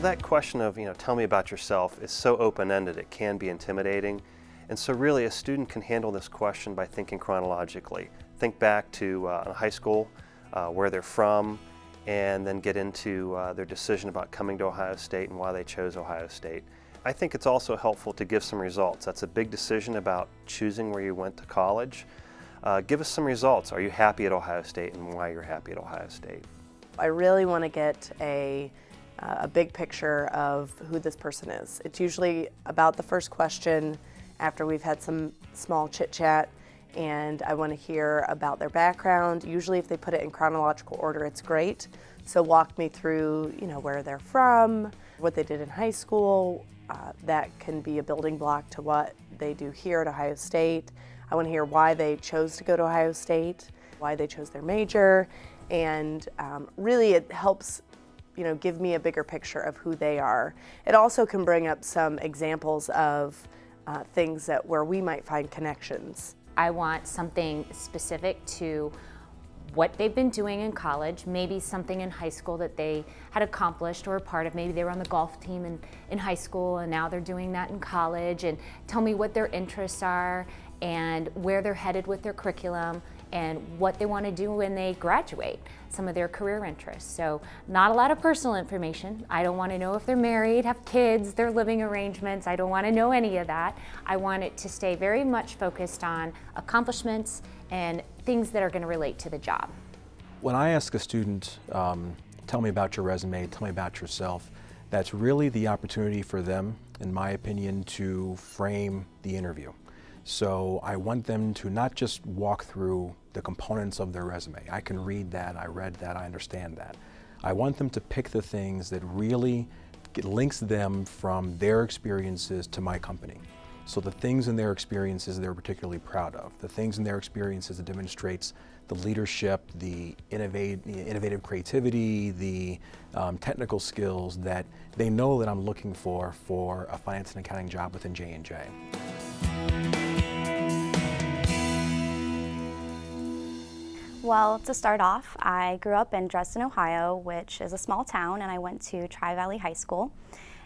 That question of, tell me about yourself is so open-ended it can be intimidating. And so really a student can handle this question by thinking chronologically. Think back to high school, where they're from, and then get into their decision about coming to Ohio State and why they chose Ohio State. I think it's also helpful to give some results. That's a big decision about choosing where you went to college. Give us some results. Are you happy at Ohio State and why you're happy at Ohio State? I really want to get a big picture of who this person is. It's usually about the first question after we've had some small chit chat, and I want to hear about their background. Usually if they put it in chronological order, it's great. So walk me through, where they're from, what they did in high school. That can be a building block to what they do here at Ohio State. I want to hear why they chose to go to Ohio State, why they chose their major, and really it helps give me a bigger picture of who they are. It also can bring up some examples of things where we might find connections. I want something specific to what they've been doing in college, maybe something in high school that they had accomplished or a part of. Maybe they were on the golf team in high school and now they're doing that in college, and tell me what their interests are and where they're headed with their curriculum and what they want to do when they graduate, some of their career interests. So not a lot of personal information. I don't want to know if they're married, have kids, their living arrangements. I don't want to know any of that. I want it to stay very much focused on accomplishments and things that are going to relate to the job. When I ask a student, tell me about your resume, tell me about yourself, that's really the opportunity for them, in my opinion, to frame the interview. So I want them to not just walk through the components of their resume. I can read that, I read that, I understand that. I want them to pick the things that really links them from their experiences to my company. So the things in their experiences they're particularly proud of, the things in their experiences that demonstrates the leadership, the innovative creativity, the technical skills that they know that I'm looking for a finance and accounting job within J&J. Well, to start off, I grew up in Dresden, Ohio, which is a small town, and I went to Tri-Valley High School.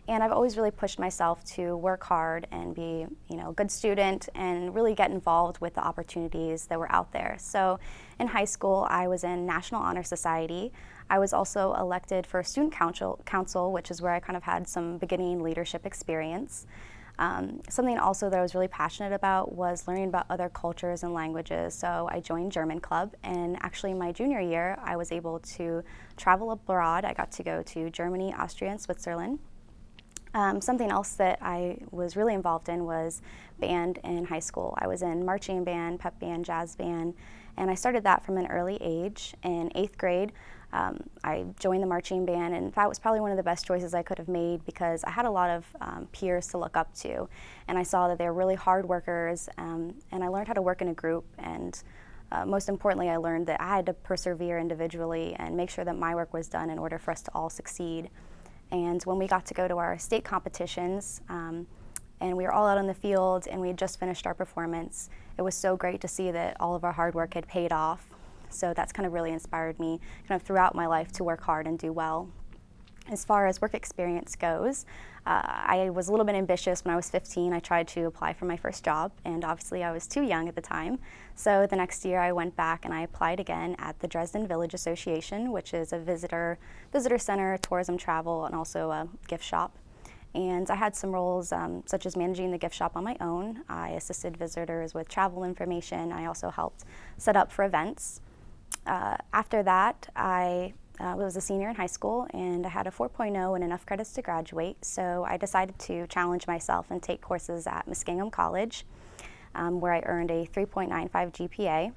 And I've always really pushed myself to work hard and be, a good student and really get involved with the opportunities that were out there. So in high school, I was in National Honor Society. I was also elected for Student Council, which is where I kind of had some beginning leadership experience. Something also that I was really passionate about was learning about other cultures and languages, so I joined German Club, and actually my junior year I was able to travel abroad. I got to go to Germany, Austria, and Switzerland. Something else that I was really involved in was band in high school. I was in marching band, pep band, jazz band, and I started that from an early age. In 8th grade, I joined the marching band, and that was probably one of the best choices I could have made because I had a lot of peers to look up to, and I saw that they were really hard workers, and I learned how to work in a group, and most importantly, I learned that I had to persevere individually and make sure that my work was done in order for us to all succeed. And when we got to go to our state competitions, and we were all out on the field and we had just finished our performance, it was so great to see that all of our hard work had paid off. So that's kind of really inspired me kind of throughout my life to work hard and do well. As far as work experience goes, I was a little bit ambitious when I was 15. I tried to apply for my first job, and obviously I was too young at the time. So the next year I went back and I applied again at the Dresden Village Association, which is a visitor center, tourism travel, and also a gift shop. And I had some roles such as managing the gift shop on my own. I assisted visitors with travel information. I also helped set up for events. After that, I was a senior in high school, and I had a 4.0 and enough credits to graduate, so I decided to challenge myself and take courses at Muskingum College, where I earned a 3.95 GPA.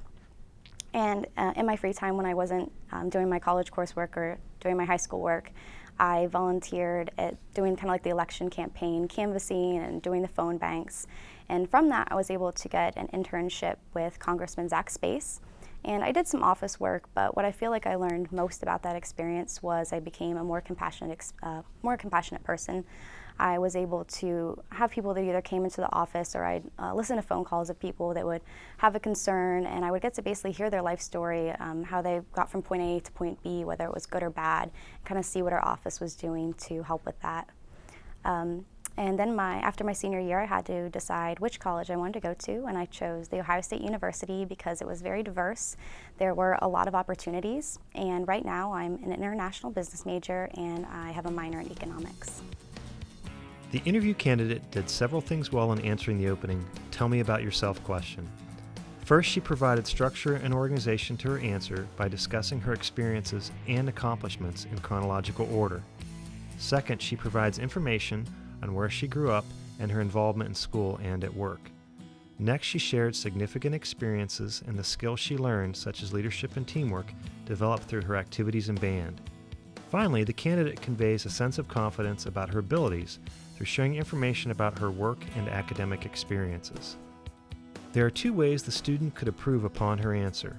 And in my free time when I wasn't doing my college coursework or doing my high school work, I volunteered at doing kind of like the election campaign, canvassing and doing the phone banks. And from that, I was able to get an internship with Congressman Zach Space. And I did some office work, but what I feel like I learned most about that experience was I became a more compassionate person. I was able to have people that either came into the office or I'd listen to phone calls of people that would have a concern, and I would get to basically hear their life story, how they got from point A to point B, whether it was good or bad, kind of see what our office was doing to help with that. And then after my senior year, I had to decide which college I wanted to go to, and I chose The Ohio State University because it was very diverse. There were a lot of opportunities, and right now I'm an international business major and I have a minor in economics. The interview candidate did several things well in answering the opening "Tell me about yourself" question. First, she provided structure and organization to her answer by discussing her experiences and accomplishments in chronological order. Second, she provides information on where she grew up and her involvement in school and at work. Next, she shared significant experiences and the skills she learned, such as leadership and teamwork, developed through her activities in band. Finally, the candidate conveys a sense of confidence about her abilities through sharing information about her work and academic experiences. There are two ways the student could improve upon her answer.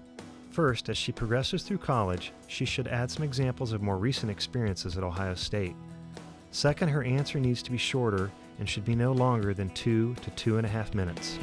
First, as she progresses through college, she should add some examples of more recent experiences at Ohio State. Second, her answer needs to be shorter and should be no longer than 2 to 2.5 minutes.